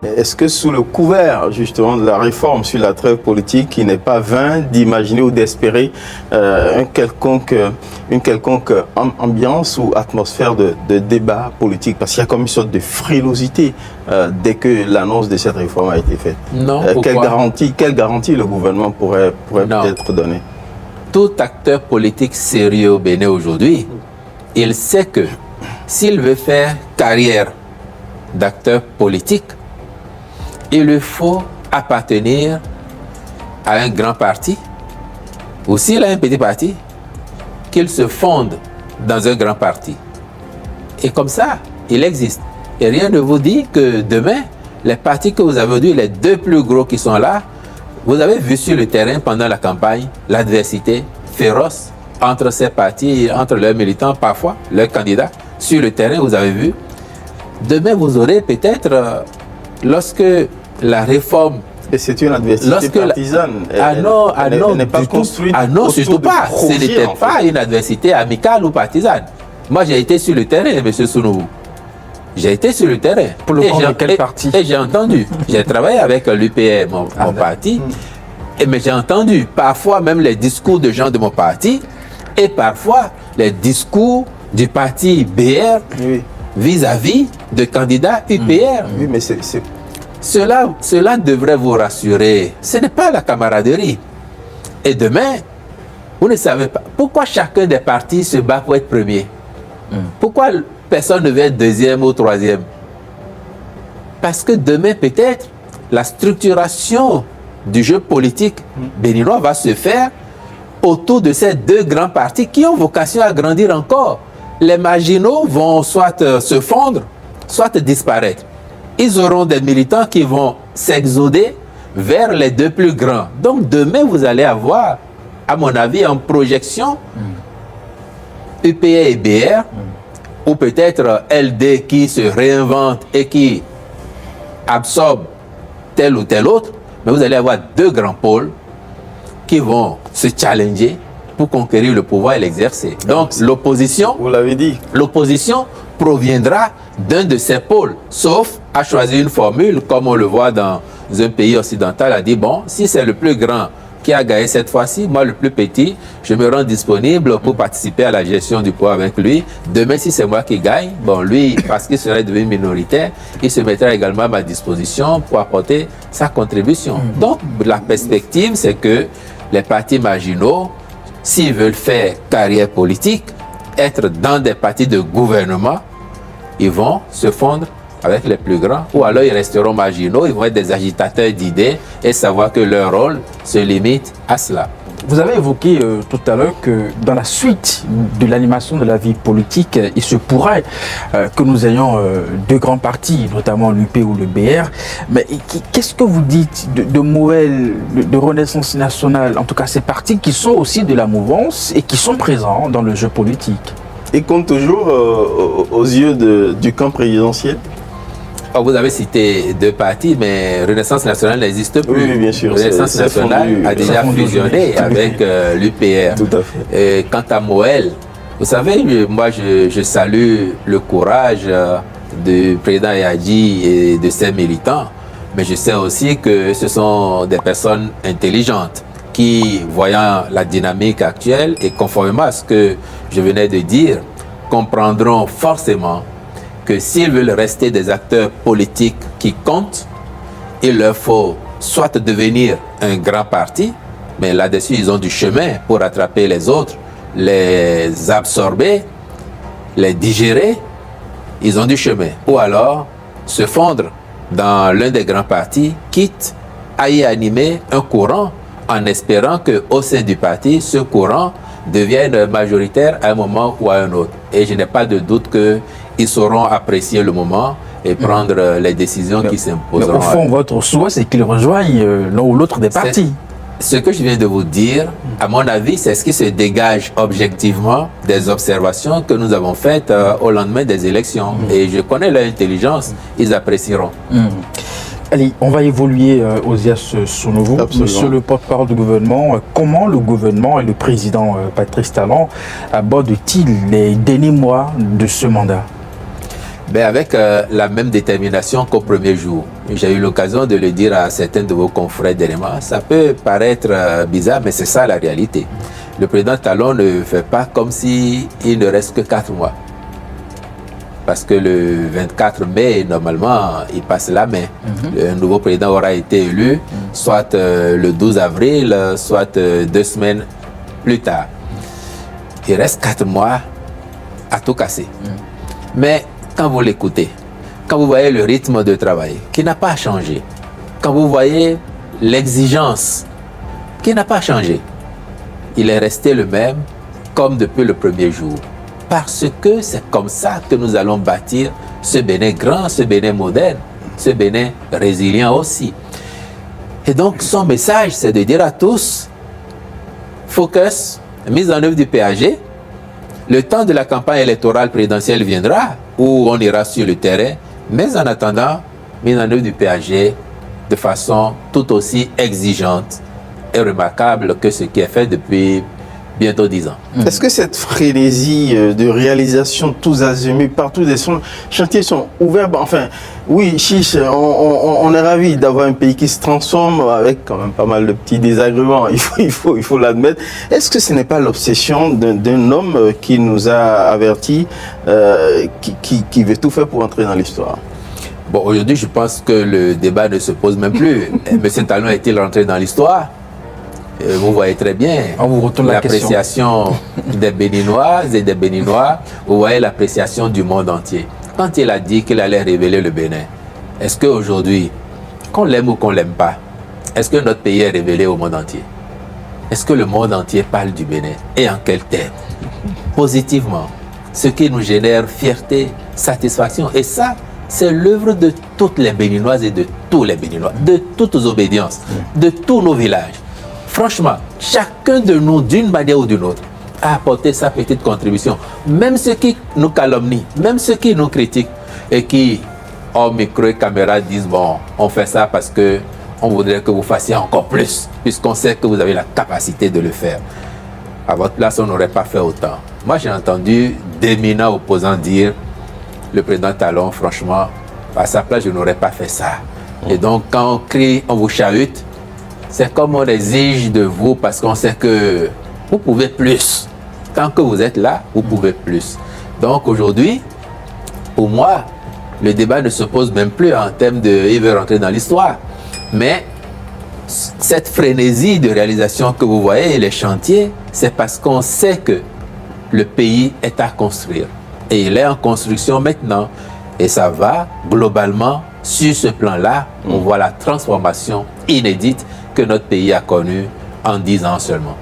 Est-ce que sous le couvert justement de la réforme sur la trêve politique, il n'est pas vain d'imaginer ou d'espérer une quelconque ambiance ou atmosphère de débat politique? Parce qu'il y a comme une sorte de frilosité dès que l'annonce de cette réforme a été faite. Non, quelle garantie le gouvernement pourrait peut-être donner? Tout acteur politique sérieux au Bénin aujourd'hui, il sait que s'il veut faire carrière d'acteur politique, il lui faut appartenir à un grand parti, ou s'il a un petit parti, qu'il se fonde dans un grand parti. Et comme ça, il existe. Et rien ne vous dit que demain, les partis que vous avez aujourd'hui, les deux plus gros qui sont là, vous avez vu sur le terrain pendant la campagne l'adversité féroce entre ces partis, entre leurs militants, parfois leurs candidats. Sur le terrain, vous avez vu. Demain, vous aurez peut-être, lorsque la réforme... Et c'est une adversité partisane. Elle n'est pas construite. Ah non, surtout pas. Ce n'était pas une adversité amicale ou partisane. Moi, j'ai été sur le terrain, M. Sounouvou. J'ai été sur le terrain. Pour le compte de quel parti? Et j'ai entendu. J'ai travaillé avec l'UPR, mon parti. Mais j'ai entendu parfois même les discours de gens de mon parti et parfois les discours du parti BR vis-à-vis de candidats UPR. Oui, mais Cela devrait vous rassurer. Ce n'est pas la camaraderie. Et demain, vous ne savez pas pourquoi chacun des partis se bat pour être premier. Pourquoi personne ne veut être deuxième ou troisième? Parce que demain, peut-être, la structuration du jeu politique béninois va se faire autour de ces deux grands partis qui ont vocation à grandir encore. Les marginaux vont soit se fondre, soit disparaître. Ils auront des militants qui vont s'exoder vers les deux plus grands. Donc demain, vous allez avoir, à mon avis, en projection, UPR et BR, ou peut-être LD qui se réinvente et qui absorbe tel ou tel autre, mais vous allez avoir deux grands pôles qui vont se challenger pour conquérir le pouvoir et l'exercer. Donc l'opposition, vous l'avez dit, l'opposition proviendra d'un de ces pôles, sauf à choisir une formule, comme on le voit dans un pays occidental, a dit, bon, si c'est le plus grand qui a gagné cette fois-ci, moi le plus petit, je me rends disponible pour participer à la gestion du pouvoir avec lui. Demain, si c'est moi qui gagne, bon, lui, parce qu'il serait devenu minoritaire, il se mettra également à ma disposition pour apporter sa contribution. Donc, la perspective, c'est que les partis marginaux, s'ils veulent faire carrière politique, être dans des partis de gouvernement, ils vont se fondre avec les plus grands, ou alors ils resteront marginaux, ils vont être des agitateurs d'idées et savoir que leur rôle se limite à cela. Vous avez évoqué tout à l'heure que dans la suite de l'animation de la vie politique, il se pourrait que nous ayons deux grands partis, notamment l'UP ou le BR. Mais qu'est-ce que vous dites de Moël, de Renaissance nationale, en tout cas ces partis qui sont aussi de la mouvance et qui sont présents dans le jeu politique? Ils comptent toujours aux yeux du camp présidentiel? Vous avez cité deux partis, mais Renaissance nationale n'existe plus. Oui, bien sûr. Renaissance nationale a déjà fusionné avec l'UPR. Tout à fait. Et quant à Moël, vous savez, moi je salue le courage du président Yadji et de ses militants, mais je sais aussi que ce sont des personnes intelligentes qui, voyant la dynamique actuelle et conformément à ce que je venais de dire, comprendront forcément que s'ils veulent rester des acteurs politiques qui comptent, il leur faut soit devenir un grand parti, mais là-dessus ils ont du chemin pour rattraper les autres, les absorber, les digérer, ils ont du chemin. Ou alors se fondre dans l'un des grands partis, quitte à y animer un courant en espérant qu'au sein du parti, ce courant devienne majoritaire à un moment ou à un autre. Et je n'ai pas de doute qu'ils sauront apprécier le moment et prendre les décisions qui s'imposeront. Au fond, votre souhait, c'est qu'ils rejoignent l'un ou l'autre des partis. Ce que je viens de vous dire, à mon avis, c'est ce qui se dégage objectivement des observations que nous avons faites au lendemain des élections. Et je connais leur intelligence, ils apprécieront. Allez, on va évoluer, Osias Sounouvou. Monsieur le porte-parole du gouvernement, comment le gouvernement et le président Patrice Talon abordent-ils les derniers mois de ce mandat? Ben avec la même détermination qu'au premier jour. J'ai eu l'occasion de le dire à certains de vos confrères d'éléments. Ça peut paraître bizarre, mais c'est ça la réalité. Le président Talon ne fait pas comme s'il ne reste que 4 mois. Parce que le 24 mai, normalement, il passe la main. Un nouveau président aura été élu, soit le 12 avril, soit 2 semaines plus tard. Il reste 4 mois à tout casser. Mais quand vous l'écoutez, quand vous voyez le rythme de travail qui n'a pas changé, quand vous voyez l'exigence qui n'a pas changé, il est resté le même comme depuis le premier jour. Parce que c'est comme ça que nous allons bâtir ce Bénin grand, ce Bénin moderne, ce Bénin résilient aussi. Et donc son message, c'est de dire à tous, focus, mise en œuvre du PAG, le temps de la campagne électorale présidentielle viendra, où on ira sur le terrain, mais en attendant, mise en œuvre du PAG de façon tout aussi exigeante et remarquable que ce qui est fait depuis bientôt 10 ans. Est-ce que cette frénésie de réalisation tous azimuts, partout des chantiers sont ouverts? Enfin, oui, Chiche, on est ravis d'avoir un pays qui se transforme avec quand même pas mal de petits désagréments, il faut l'admettre. Est-ce que ce n'est pas l'obsession d'un homme qui nous a avertis, qui veut tout faire pour entrer dans l'histoire? Bon, aujourd'hui, je pense que le débat ne se pose même plus. M. Talon est-il rentré dans l'histoire? Vous voyez très bien l'appréciation des Béninoises et des Béninois. Vous voyez l'appréciation du monde entier. Quand il a dit qu'il allait révéler le Bénin, est-ce qu'aujourd'hui, qu'on l'aime ou qu'on ne l'aime pas, est-ce que notre pays est révélé au monde entier? Est-ce que le monde entier parle du Bénin? Et en quel terme? Positivement. Ce qui nous génère fierté, satisfaction. Et ça, c'est l'œuvre de toutes les Béninoises et de tous les Béninois, de toutes nos obédiences, de tous nos villages. Franchement, chacun de nous, d'une manière ou d'une autre, a apporté sa petite contribution. Même ceux qui nous calomnient, même ceux qui nous critiquent et qui, hors micro et caméra, disent bon, on fait ça parce que on voudrait que vous fassiez encore plus, puisqu'on sait que vous avez la capacité de le faire. À votre place, on n'aurait pas fait autant. Moi, j'ai entendu d'éminents opposants dire le président Talon, franchement, à sa place, je n'aurais pas fait ça. Et donc, quand on crie, on vous chahute, c'est comme on exige de vous parce qu'on sait que vous pouvez plus. Tant que vous êtes là, vous pouvez plus. Donc aujourd'hui, pour moi, le débat ne se pose même plus en termes de « il veut rentrer dans l'histoire ». Mais cette frénésie de réalisation que vous voyez, les chantiers, c'est parce qu'on sait que le pays est à construire. Et il est en construction maintenant. Et ça va globalement, sur ce plan-là, on voit la transformation inédite que notre pays a connue en 10 ans seulement.